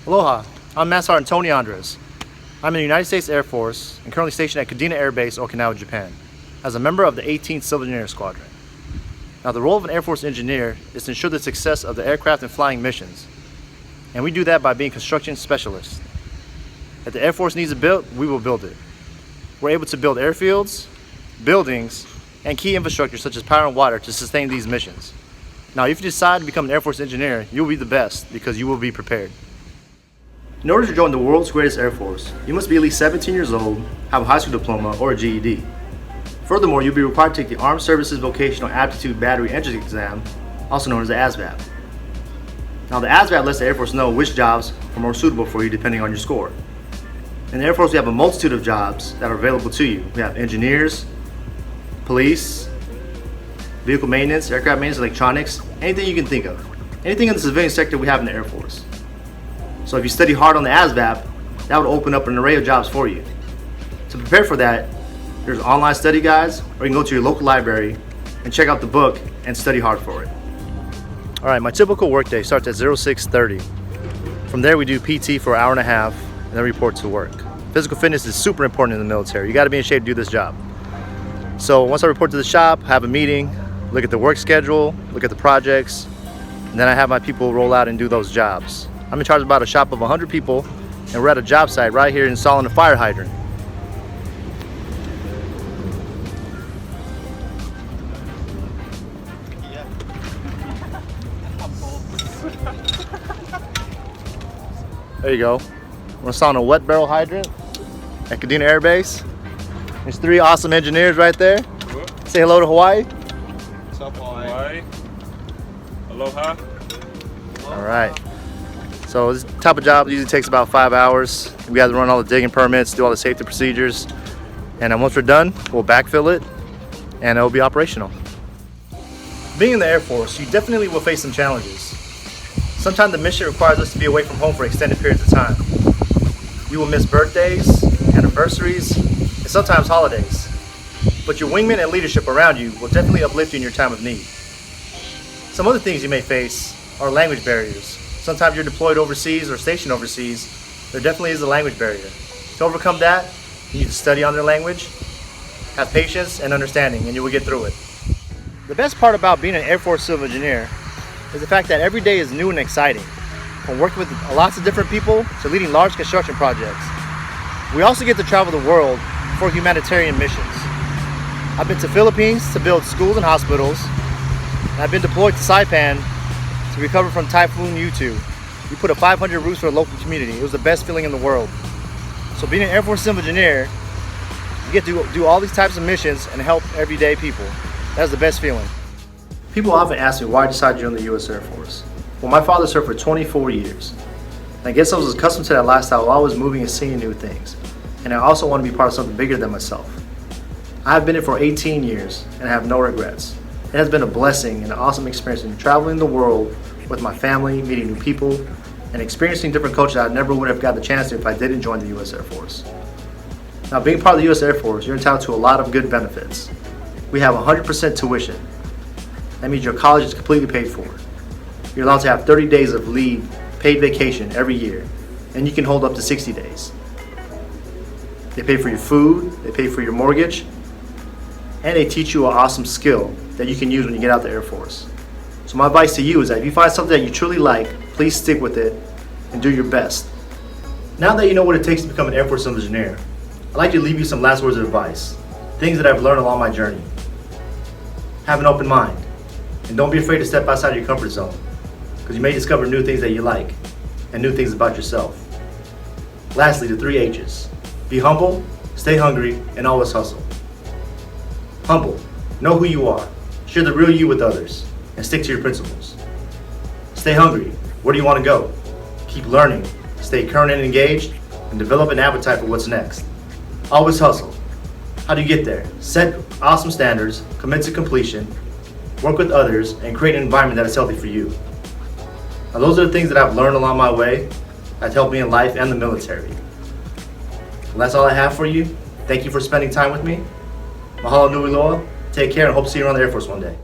Aloha, I'm Master Sergeant Tony Andres. I'm in the United States Air Force and currently stationed at Kadena Air Base, Okinawa, Japan, as a member of the 18th Civil Engineering Squadron. Now, the role of an Air Force engineer is to ensure the success of the aircraft and flying missions, and we do that by being construction specialists. If the Air Force needs it built, we will build it. We're able to build airfields, buildings, and key infrastructure such as power and water to sustain these missions. Now, if you decide to become an Air Force engineer, you'll be the best because you will be prepared. In order to join the world's greatest Air Force, you must be at least 17 years old, have a high school diploma, or a GED. Furthermore, you'll be required to take the Armed Services Vocational Aptitude Battery Entrance Exam, also known as the ASVAB. Now, the ASVAB lets the Air Force know which jobs are more suitable for you depending on your score. In the Air Force, we have a multitude of jobs that are available to you. We have engineers, police, vehicle maintenance, aircraft maintenance, electronics, anything you can think of. Anything in the civilian sector we have in the Air Force. So if you study hard on the ASVAB, that would open up an array of jobs for you. To prepare for that, there's online study guides, or you can go to your local library and check out the book and study hard for it. All right, my typical workday starts at 06:30. From there, we do PT for an hour and a half and then report to work. Physical fitness is super important in the military. You gotta be in shape to do this job. So once I report to the shop, have a meeting, look at the work schedule, look at the projects, and then I have my people roll out and do those jobs. I'm in charge of about a shop of 100 people, and we're at a job site right here installing a fire hydrant. There you go. We're installing a wet barrel hydrant at Kadena Air Base. There's 3 awesome engineers right there. Say hello to Hawaii. What's up, Hawaii? Aloha. All right. So this type of job usually takes about 5 hours. We have to run all the digging permits, do all the safety procedures, and then once we're done, we'll backfill it, and it'll be operational. Being in the Air Force, you definitely will face some challenges. Sometimes the mission requires us to be away from home for extended periods of time. You will miss birthdays, anniversaries, and sometimes holidays. But your wingmen and leadership around you will definitely uplift you in your time of need. Some other things you may face are language barriers. Sometimes you're deployed overseas or stationed overseas. There definitely is a language barrier. To overcome that, you need to study on their language, have patience and understanding, and you will get through it. The best part about being an Air Force civil engineer is the fact that every day is new and exciting. From working with lots of different people to leading large construction projects. We also get to travel the world for humanitarian missions. I've been to Philippines to build schools and hospitals, and I've been deployed to Saipan to recover from Typhoon U2. We put up 500 roofs for a local community. It was the best feeling in the world. So being an Air Force civil engineer, you get to do all these types of missions and help everyday people. That's the best feeling. People often ask me why I decided to join the U.S. Air Force. Well, my father served for 24 years. And I guess I was accustomed to that lifestyle while I was moving and seeing new things. And I also want to be part of something bigger than myself. I've been in for 18 years and have no regrets. It has been a blessing and an awesome experience in traveling the world with my family, meeting new people, and experiencing different cultures I never would have got the chance to if I didn't join the U.S. Air Force. Now, being part of the U.S. Air Force, you're entitled to a lot of good benefits. We have 100% tuition. That means your college is completely paid for. You're allowed to have 30 days of leave, paid vacation every year, and you can hold up to 60 days. They pay for your food, they pay for your mortgage, and they teach you an awesome skill that you can use when you get out the Air Force. So my advice to you is that if you find something that you truly like, please stick with it and do your best. Now that you know what it takes to become an Air Force civil engineer, I'd like to leave you some last words of advice, things that I've learned along my journey. Have an open mind, and don't be afraid to step outside your comfort zone, because you may discover new things that you like and new things about yourself. Lastly, the 3 H's. Be humble, stay hungry, and always hustle. Humble, know who you are, share the real you with others, and stick to your principles. Stay hungry, where do you want to go? Keep learning, stay current and engaged, and develop an appetite for what's next. Always hustle. How do you get there? Set awesome standards, commit to completion, work with others, and create an environment that is healthy for you. Now, those are the things that I've learned along my way that helped me in life and the military. Well, that's all I have for you. Thank you for spending time with me. Mahalo nui loa. Take care and hope to see you around the Air Force one day.